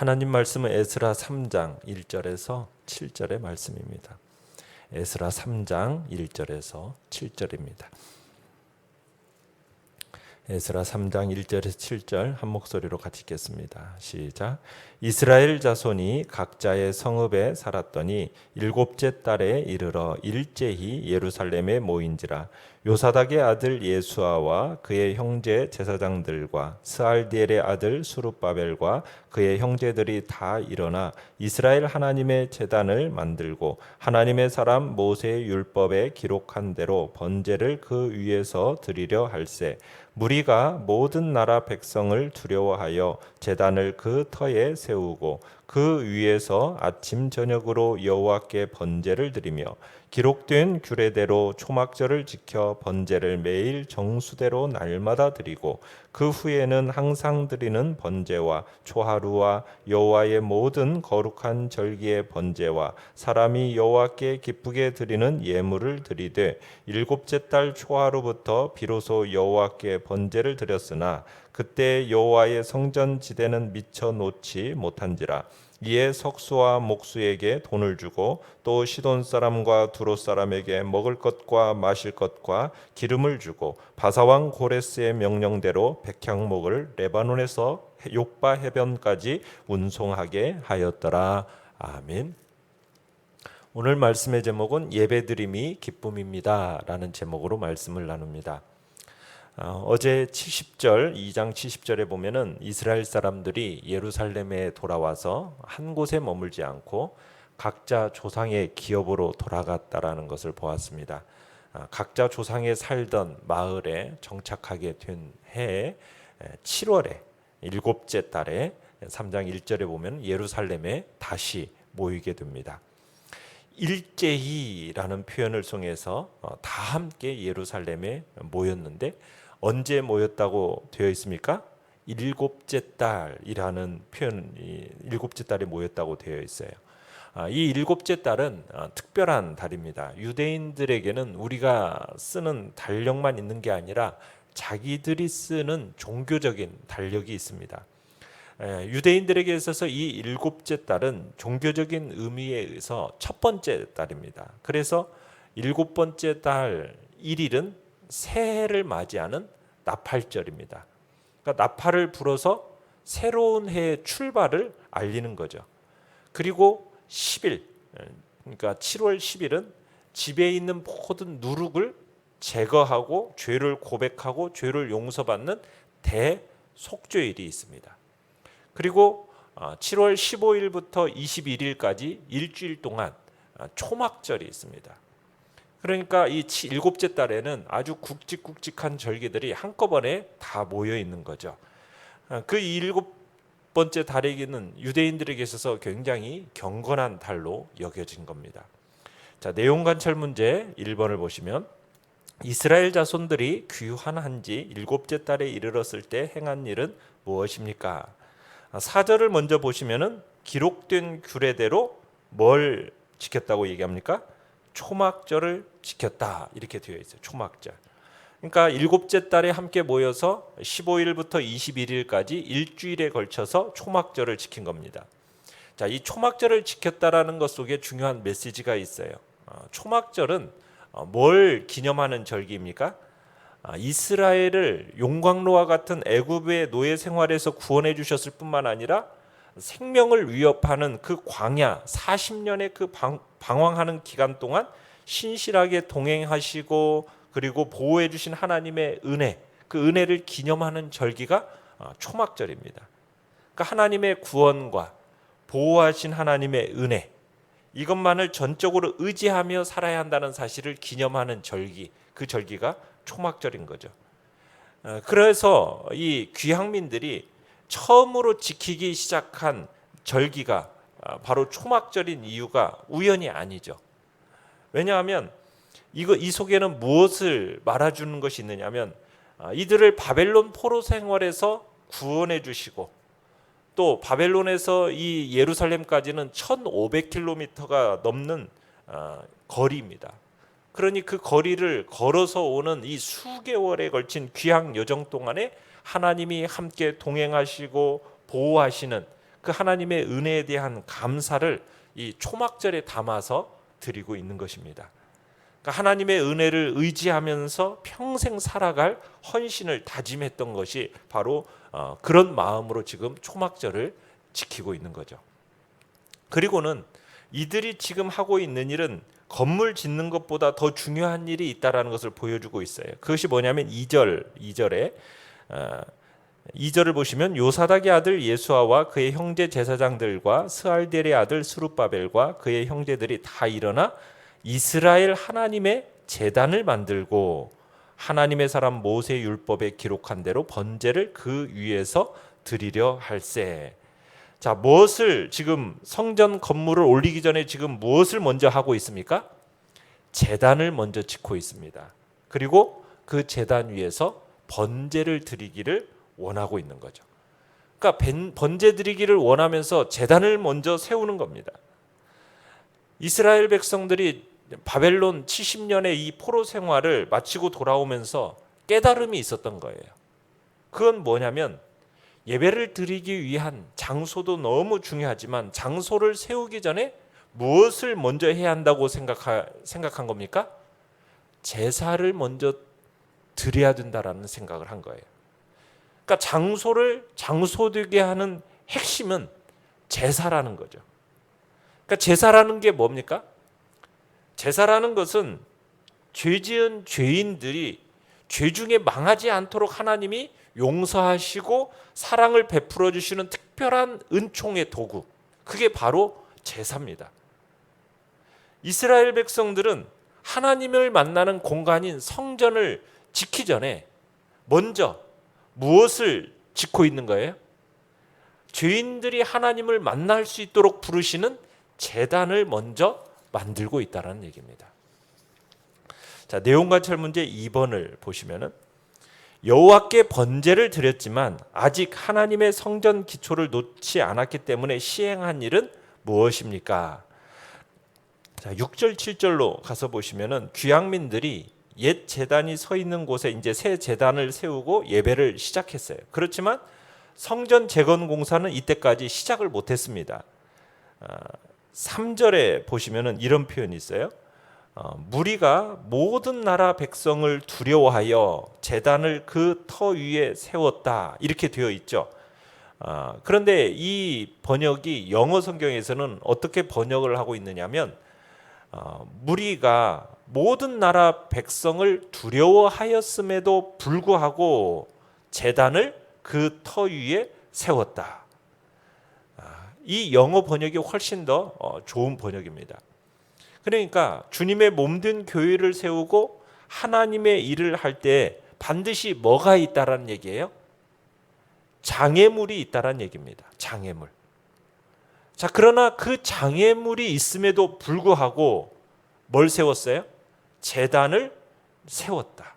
하나님 말씀은 에스라 3장 1절에서 7절의 말씀입니다. 에스라 3장 1절에서 7절입니다. 에스라 3장 1절에서 7절 한 목소리로 같이 읽겠습니다. 시작. 이스라엘 자손이 각자의 성읍에 살았더니 일곱째 달에 이르러 일제히 예루살렘에 모인지라. 요사닥의 아들 예수아와 그의 형제 제사장들과 스알디엘의 아들 수룹바벨과 그의 형제들이 다 일어나 이스라엘 하나님의 제단을 만들고 하나님의 사람 모세의 율법에 기록한 대로 번제를 그 위에서 드리려 할세. 무리가 모든 나라 백성을 두려워하여 제단을 그 터에 세우고 그 위에서 아침 저녁으로 여호와께 번제를 드리며 기록된 규례대로 초막절을 지켜 번제를 매일 정수대로 날마다 드리고 그 후에는 항상 드리는 번제와 초하루와 여호와의 모든 거룩한 절기의 번제와 사람이 여호와께 기쁘게 드리는 예물을 드리되 일곱째 달 초하루부터 비로소 여호와께 번제를 드렸으나 그때 여호와의 성전 지대는 미쳐 놓지 못한지라. 이에 석수와 목수에게 돈을 주고 또 시돈 사람과 두로 사람에게 먹을 것과 마실 것과 기름을 주고 바사왕 고레스의 명령대로 백향목을 레바논에서 욥바 해변까지 운송하게 하였더라. 아멘. 오늘 말씀의 제목은 예배드림이 기쁨입니다 라는 제목으로 말씀을 나눕니다. 어제 70절 2장 70절에 보면은 이스라엘 사람들이 예루살렘에 돌아와서 한 곳에 머물지 않고 각자 조상의 기업으로 돌아갔다라는 것을 보았습니다. 각자 조상의 살던 마을에 정착하게 된 해에 7월에 일곱째 달에 3장 1절에 보면 예루살렘에 다시 모이게 됩니다. 일제히라는 표현을 통해서 다 함께 예루살렘에 모였는데 언제 모였다고 되어 있습니까? 일곱째 달이라는 표현이 일곱째 달에 모였다고 되어 있어요. 이 일곱째 달은 특별한 달입니다. 유대인들에게는 우리가 쓰는 달력만 있는 게 아니라 자기들이 쓰는 종교적인 달력이 있습니다. 유대인들에게 있어서 이 일곱째 달은 종교적인 의미에 의해서 첫 번째 달입니다. 그래서 일곱 번째 달 1일은 새해를 맞이하는 나팔절입니다. 그러니까 나팔을 불어서 새로운 해의 출발을 알리는 거죠. 그리고 10일, 그러니까 7월 10일은 집에 있는 모든 누룩을 제거하고 죄를 고백하고 죄를 용서받는 대속죄일이 있습니다. 그리고 7월 15일부터 21일까지 일주일 동안 초막절이 있습니다. 그러니까 이 일곱째 달에는 아주 굵직굵직한 절기들이 한꺼번에 다 모여 있는 거죠. 그 일곱 번째 달에게는 유대인들에게 있어서 굉장히 경건한 달로 여겨진 겁니다. 자, 내용 관찰 문제 1번을 보시면 이스라엘 자손들이 귀환한 지 일곱째 달에 이르렀을 때 행한 일은 무엇입니까? 4절을 먼저 보시면은 기록된 규례대로 뭘 지켰다고 얘기합니까? 초막절을 지켰다 이렇게 되어 있어요. 초막절. 그러니까 일곱째 달에 함께 모여서 15일부터 21일까지 일주일에 걸쳐서 초막절을 지킨 겁니다. 자, 이 초막절을 지켰다라는 것 속에 중요한 메시지가 있어요. 초막절은 뭘 기념하는 절기입니까? 이스라엘을 용광로와 같은 애굽의 노예 생활에서 구원해 주셨을 뿐만 아니라 생명을 위협하는 그 광야 40년의 그 방황하는 기간 동안 신실하게 동행하시고 그리고 보호해 주신 하나님의 은혜, 그 은혜를 기념하는 절기가 초막절입니다. 그러니까 하나님의 구원과 보호하신 하나님의 은혜, 이것만을 전적으로 의지하며 살아야 한다는 사실을 기념하는 절기, 그 절기가 초막절인 거죠. 그래서 이 귀향민들이 처음으로 지키기 시작한 절기가 바로 초막절인 이유가 우연이 아니죠. 왜냐하면 이 속에는 무엇을 말해주는 것이 있느냐면 이들을 바벨론 포로 생활에서 구원해 주시고 또 바벨론에서 이 예루살렘까지는 1500km가 넘는 거리입니다. 그러니 그 거리를 걸어서 오는 이 수개월에 걸친 귀향 여정 동안에 하나님이 함께 동행하시고 보호하시는 그 하나님의 은혜에 대한 감사를 이 초막절에 담아서 드리고 있는 것입니다. 그러니까 하나님의 은혜를 의지하면서 평생 살아갈 헌신을 다짐했던 것이 바로 그런 마음으로 지금 초막절을 지키고 있는 거죠. 그리고는 이들이 지금 하고 있는 일은 건물 짓는 것보다 더 중요한 일이 있다라는 것을 보여주고 있어요. 그것이 뭐냐면 2절에 2절을 보시면 요사닥의 아들 예수아와 그의 형제 제사장들과 스알델의 아들 스룹바벨과 그의 형제들이 다 일어나 이스라엘 하나님의 제단을 만들고 하나님의 사람 모세 율법에 기록한 대로 번제를 그 위에서 드리려 할세. 자, 무엇을 지금 성전 건물을 올리기 전에 지금 무엇을 먼저 하고 있습니까? 제단을 먼저 짓고 있습니다. 그리고 그 제단 위에서 번제를 드리기를 원하고 있는 거죠. 그러니까 번제 드리기를 원하면서 제단을 먼저 세우는 겁니다. 이스라엘 백성들이 바벨론 70년의 이 포로 생활을 마치고 돌아오면서 깨달음이 있었던 거예요. 그건 뭐냐면 예배를 드리기 위한 장소도 너무 중요하지만 장소를 세우기 전에 무엇을 먼저 해야 한다고 생각한 겁니까? 제사를 먼저 드려야 된다라는 생각을 한 거예요. 그러니까 장소를 장소되게 하는 핵심은 제사라는 거죠. 그러니까 제사라는 게 뭡니까? 제사라는 것은 죄지은 죄인들이 죄 중에 망하지 않도록 하나님이 용서하시고 사랑을 베풀어 주시는 특별한 은총의 도구, 그게 바로 제사입니다. 이스라엘 백성들은 하나님을 만나는 공간인 성전을 짓기 전에 먼저 무엇을 짓고 있는 거예요? 죄인들이 하나님을 만날 수 있도록 부르시는 제단을 먼저 만들고 있다는 얘기입니다. 자, 내용관찰 문제 2번을 보시면은 여호와께 번제를 드렸지만 아직 하나님의 성전 기초를 놓지 않았기 때문에 시행한 일은 무엇입니까? 자, 6절 7절로 가서 보시면은 귀향민들이 옛 제단이 서 있는 곳에 이제 새 제단을 세우고 예배를 시작했어요. 그렇지만 성전 재건 공사는 이때까지 시작을 못했습니다. 3절에 보시면은 이런 표현이 있어요. 무리가 모든 나라 백성을 두려워하여 제단을 그 터 위에 세웠다, 이렇게 되어 있죠. 그런데 이 번역이 영어 성경에서는 어떻게 번역을 하고 있느냐면 무리가 모든 나라 백성을 두려워하였음에도 불구하고 제단을 그 터 위에 세웠다. 이 영어 번역이 훨씬 더 좋은 번역입니다. 그러니까 주님의 몸된 교회를 세우고 하나님의 일을 할 때 반드시 뭐가 있다라는 얘기예요? 장애물이 있다라는 얘기입니다. 장애물. 자, 그러나 그 장애물이 있음에도 불구하고 뭘 세웠어요? 제단을 세웠다.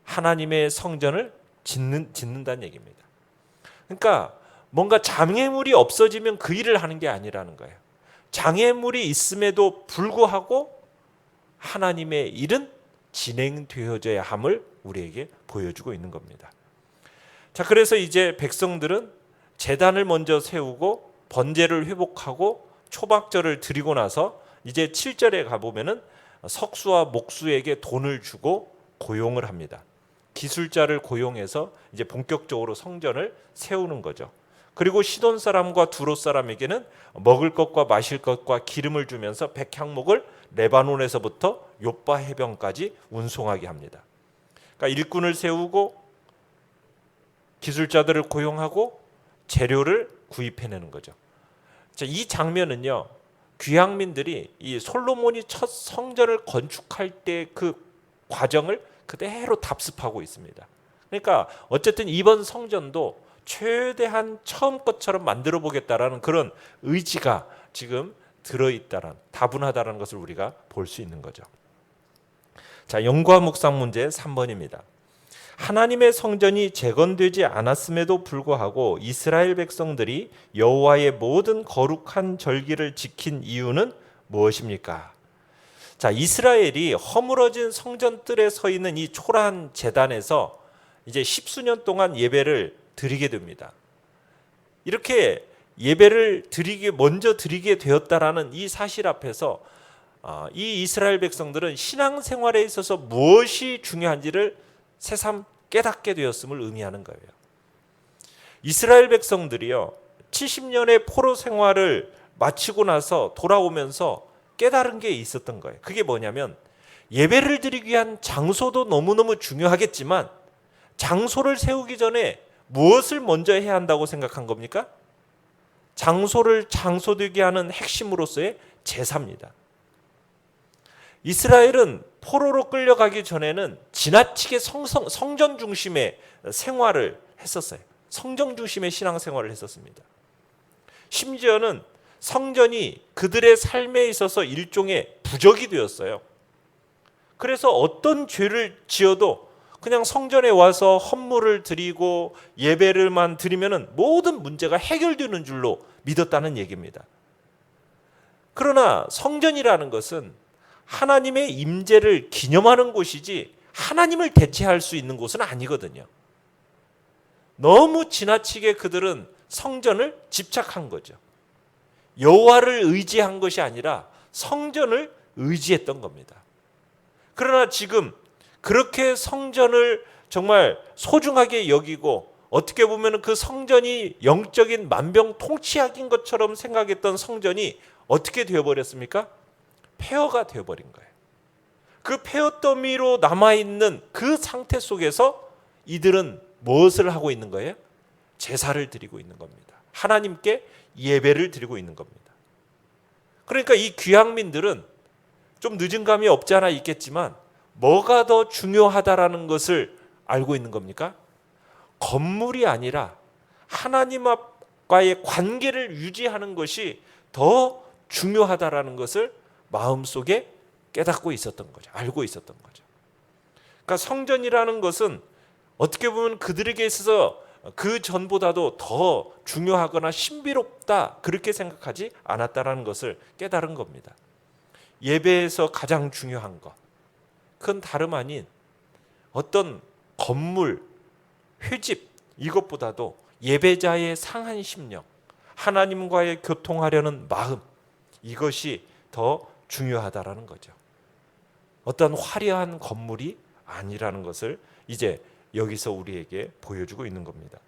하나님의 성전을 짓는다는 얘기입니다. 그러니까 뭔가 장애물이 없어지면 그 일을 하는 게 아니라는 거예요. 장애물이 있음에도 불구하고 하나님의 일은 진행되어져야 함을 우리에게 보여주고 있는 겁니다. 자, 그래서 이제 백성들은 제단을 먼저 세우고 번제를 회복하고 초막절을 드리고 나서 이제 7절에 가보면은 석수와 목수에게 돈을 주고 고용을 합니다. 기술자를 고용해서 이제 본격적으로 성전을 세우는 거죠. 그리고 시돈 사람과 두로 사람에게는 먹을 것과 마실 것과 기름을 주면서 백향목을 레바논에서부터 욥바 해변까지 운송하게 합니다. 그러니까 일꾼을 세우고 기술자들을 고용하고 재료를 구입해내는 거죠. 자, 이 장면은요, 귀향민들이 이 솔로몬이 첫 성전을 건축할 때 그 과정을 그대로 답습하고 있습니다. 그러니까 어쨌든 이번 성전도 최대한 처음 것처럼 만들어 보겠다라는 그런 의지가 지금 들어있다는, 다분하다는 것을 우리가 볼 수 있는 거죠. 자, 연구와 묵상 문제 3번입니다. 하나님의 성전이 재건되지 않았음에도 불구하고 이스라엘 백성들이 여호와의 모든 거룩한 절기를 지킨 이유는 무엇입니까? 자, 이스라엘이 허물어진 성전뜰에 서 있는 이 초라한 제단에서 이제 10수년 동안 예배를 드리게 됩니다. 이렇게 예배를 먼저 드리게 되었다라는 이 사실 앞에서 이 이스라엘 백성들은 신앙생활에 있어서 무엇이 중요한지를 새삼 깨닫게 되었음을 의미하는 거예요. 이스라엘 백성들이요, 70년의 포로 생활을 마치고 나서 돌아오면서 깨달은 게 있었던 거예요. 그게 뭐냐면, 예배를 드리기 위한 장소도 너무너무 중요하겠지만 장소를 세우기 전에 무엇을 먼저 해야 한다고 생각한 겁니까? 장소를 장소되게 하는 핵심으로서의 제사입니다. 이스라엘은 포로로 끌려가기 전에는 지나치게 성전 중심의 생활을 했었어요. 성전 중심의 신앙생활을 했었습니다. 심지어는 성전이 그들의 삶에 있어서 일종의 부적이 되었어요. 그래서 어떤 죄를 지어도 그냥 성전에 와서 헌물을 드리고 예배를만 드리면 모든 문제가 해결되는 줄로 믿었다는 얘기입니다. 그러나 성전이라는 것은 하나님의 임재를 기념하는 곳이지 하나님을 대체할 수 있는 곳은 아니거든요. 너무 지나치게 그들은 성전을 집착한 거죠. 여호와를 의지한 것이 아니라 성전을 의지했던 겁니다. 그러나 지금 그렇게 성전을 정말 소중하게 여기고 어떻게 보면 그 성전이 영적인 만병통치약인 것처럼 생각했던 성전이 어떻게 되어버렸습니까? 폐허가 되어버린 거예요. 그 폐허 더미로 남아있는 그 상태 속에서 이들은 무엇을 하고 있는 거예요? 제사를 드리고 있는 겁니다. 하나님께 예배를 드리고 있는 겁니다. 그러니까 이 귀향민들은 좀 늦은 감이 없지 않아 있겠지만 뭐가 더 중요하다라는 것을 알고 있는 겁니까? 건물이 아니라 하나님과의 관계를 유지하는 것이 더 중요하다라는 것을 마음속에 깨닫고 있었던 거죠. 알고 있었던 거죠. 그러니까 성전이라는 것은 어떻게 보면 그들에게 있어서 그 전보다도 더 중요하거나 신비롭다 그렇게 생각하지 않았다라는 것을 깨달은 겁니다. 예배에서 가장 중요한 것, 그건 다름 아닌 어떤 건물, 회집 이것보다도 예배자의 상한 심령, 하나님과의 교통하려는 마음, 이것이 더 중요하다라는 거죠. 어떤 화려한 건물이 아니라는 것을 이제 여기서 우리에게 보여주고 있는 겁니다.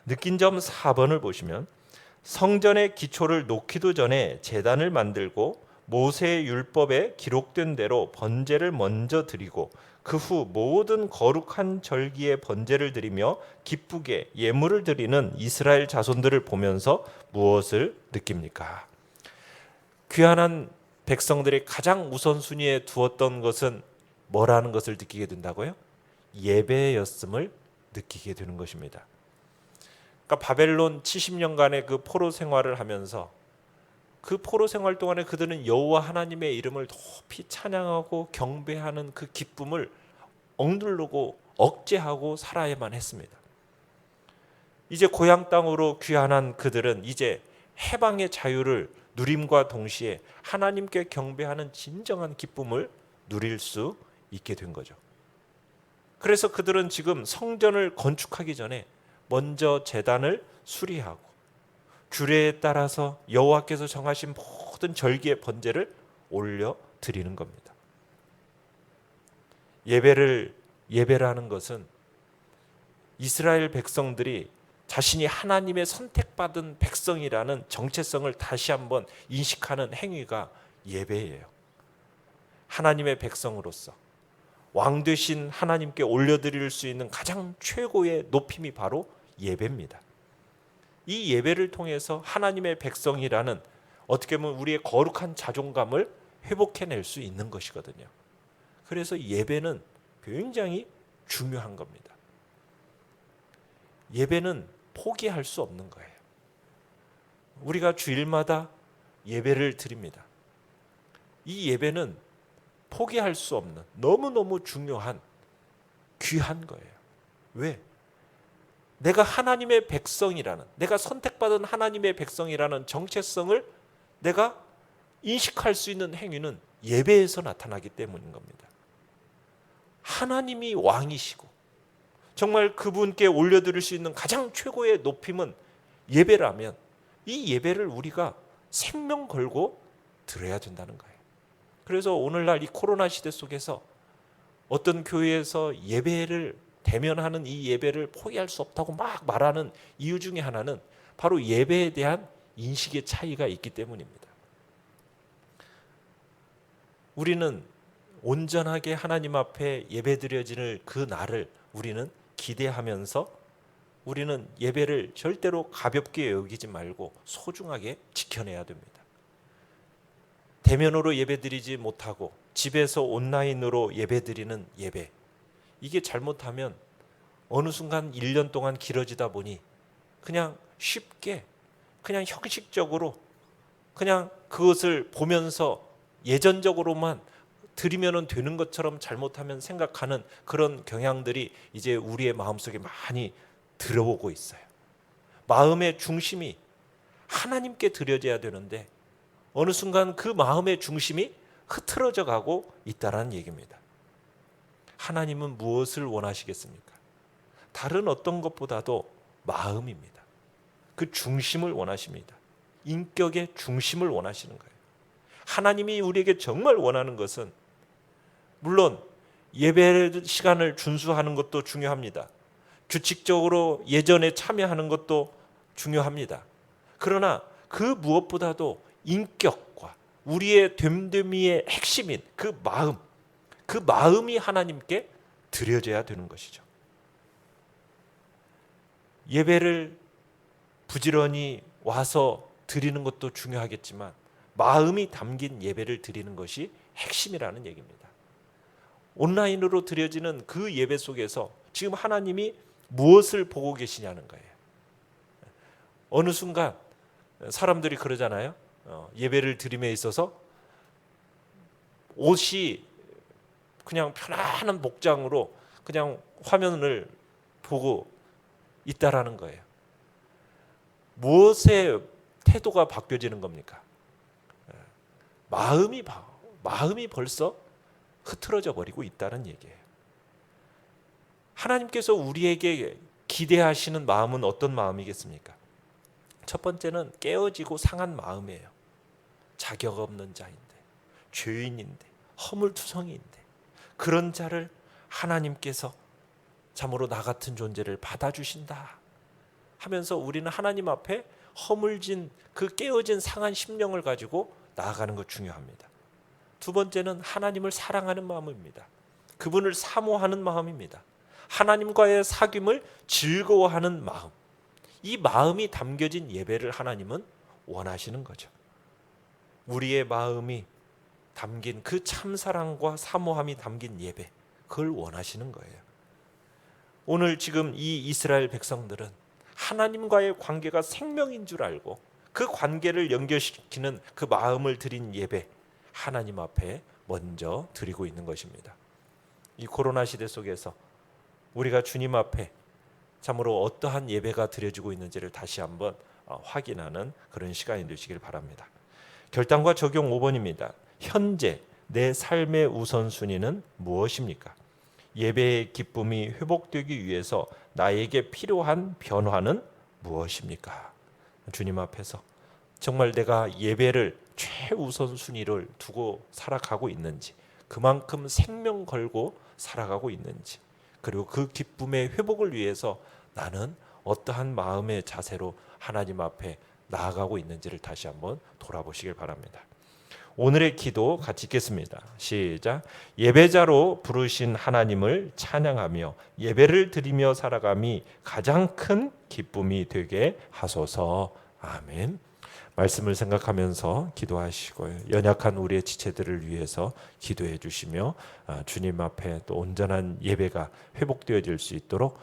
느낀 점 4번을 보시면, 성전의 기초를 놓기도 전에 제단을 만들고 모세의 율법에 기록된 대로 번제를 먼저 드리고 그 후 모든 거룩한 절기에 번제를 드리며 기쁘게 예물을 드리는 이스라엘 자손들을 보면서 무엇을 느낍니까? 귀환한 백성들이 가장 우선순위에 두었던 것은 뭐라는 것을 느끼게 된다고요? 예배였음을 느끼게 되는 것입니다. 그러니까 바벨론 70년간의 그 포로 생활을 하면서 그 포로 생활 동안에 그들은 여호와 하나님의 이름을 높이 찬양하고 경배하는 그 기쁨을 억누르고 억제하고 살아야만 했습니다. 이제 고향 땅으로 귀환한 그들은 이제 해방의 자유를 누림과 동시에 하나님께 경배하는 진정한 기쁨을 누릴 수 있게 된 거죠. 그래서 그들은 지금 성전을 건축하기 전에 먼저 제단을 수리하고 규례에 따라서 여호와께서 정하신 모든 절기의 번제를 올려 드리는 겁니다. 예배라는 것은 이스라엘 백성들이 자신이 하나님의 선택받은 백성이라는 정체성을 다시 한번 인식하는 행위가 예배예요. 하나님의 백성으로서 왕 되신 하나님께 올려드릴 수 있는 가장 최고의 높임이 바로 예배입니다. 이 예배를 통해서 하나님의 백성이라는 어떻게 보면 우리의 거룩한 자존감을 회복해낼 수 있는 것이거든요. 그래서 예배는 굉장히 중요한 겁니다. 예배는 포기할 수 없는 거예요. 우리가 주일마다 예배를 드립니다. 이 예배는 포기할 수 없는 너무너무 중요한 귀한 거예요. 왜? 내가 하나님의 백성이라는, 내가 선택받은 하나님의 백성이라는 정체성을 내가 인식할 수 있는 행위는 예배에서 나타나기 때문인 겁니다. 하나님이 왕이시고 정말 그분께 올려드릴 수 있는 가장 최고의 높임은 예배라면 이 예배를 우리가 생명 걸고 드려야 된다는 거예요. 그래서 오늘날 이 코로나 시대 속에서 어떤 교회에서 예배를 대면하는 이 예배를 포기할 수 없다고 막 말하는 이유 중에 하나는 바로 예배에 대한 인식의 차이가 있기 때문입니다. 우리는 온전하게 하나님 앞에 예배드려지는 그 날을 우리는 기대하면서 우리는 예배를 절대로 가볍게 여기지 말고 소중하게 지켜내야 됩니다. 대면으로 예배드리지 못하고 집에서 온라인으로 예배드리는 예배, 이게 잘못하면 어느 순간 1년 동안 길어지다 보니 그냥 쉽게 그냥 형식적으로 그냥 그것을 보면서 예전적으로만 드리면 되는 것처럼 잘못하면 생각하는 그런 경향들이 이제 우리의 마음속에 많이 들어오고 있어요. 마음의 중심이 하나님께 드려져야 되는데 어느 순간 그 마음의 중심이 흐트러져 가고 있다는 얘기입니다. 하나님은 무엇을 원하시겠습니까? 다른 어떤 것보다도 마음입니다. 그 중심을 원하십니다. 인격의 중심을 원하시는 거예요. 하나님이 우리에게 정말 원하는 것은 물론 예배 시간을 준수하는 것도 중요합니다. 규칙적으로 예전에 참여하는 것도 중요합니다. 그러나 그 무엇보다도 인격과 우리의 됨됨이의 핵심인 그 마음이 하나님께 드려져야 되는 것이죠. 예배를 부지런히 와서 드리는 것도 중요하겠지만 마음이 담긴 예배를 드리는 것이 핵심이라는 얘기입니다. 온라인으로 드려지는 그 예배 속에서 지금 하나님이 무엇을 보고 계시냐는 거예요. 어느 순간 사람들이 그러잖아요. 예배를 드림에 있어서 옷이 그냥 편안한 복장으로 그냥 화면을 보고 있다라는 거예요. 무엇의 태도가 바뀌어지는 겁니까? 마음이 벌써 흐트러져 버리고 있다는 얘기예요. 하나님께서 우리에게 기대하시는 마음은 어떤 마음이겠습니까? 첫 번째는 깨어지고 상한 마음이에요. 자격 없는 자인데, 죄인인데, 허물투성이인데 그런 자를 하나님께서 참으로 나 같은 존재를 받아주신다 하면서 우리는 하나님 앞에 허물진 그 깨어진 상한 심령을 가지고 나아가는 것 중요합니다. 두 번째는 하나님을 사랑하는 마음입니다. 그분을 사모하는 마음입니다. 하나님과의 사귐을 즐거워하는 마음, 이 마음이 담겨진 예배를 하나님은 원하시는 거죠. 우리의 마음이 담긴 그 참사랑과 사모함이 담긴 예배, 그걸 원하시는 거예요. 오늘 지금 이 이스라엘 백성들은 하나님과의 관계가 생명인 줄 알고 그 관계를 연결시키는 그 마음을 드린 예배, 하나님 앞에 먼저 드리고 있는 것입니다. 이 코로나 시대 속에서 우리가 주님 앞에 참으로 어떠한 예배가 드려지고 있는지를 다시 한번 확인하는 그런 시간이 되시길 바랍니다. 결단과 적용 5번입니다. 현재 내 삶의 우선순위는 무엇입니까? 예배의 기쁨이 회복되기 위해서 나에게 필요한 변화는 무엇입니까? 주님 앞에서 정말 내가 예배를 최우선순위를 두고 살아가고 있는지, 그만큼 생명 걸고 살아가고 있는지, 그리고 그 기쁨의 회복을 위해서 나는 어떠한 마음의 자세로 하나님 앞에 나아가고 있는지를 다시 한번 돌아보시길 바랍니다. 오늘의 기도 같이 읽겠습니다. 시작. 예배자로 부르신 하나님을 찬양하며 예배를 드리며 살아감이 가장 큰 기쁨이 되게 하소서. 아멘. 말씀을 생각하면서 기도하시고요. 연약한 우리의 지체들을 위해서 기도해 주시며 주님 앞에 또 온전한 예배가 회복되어질 수 있도록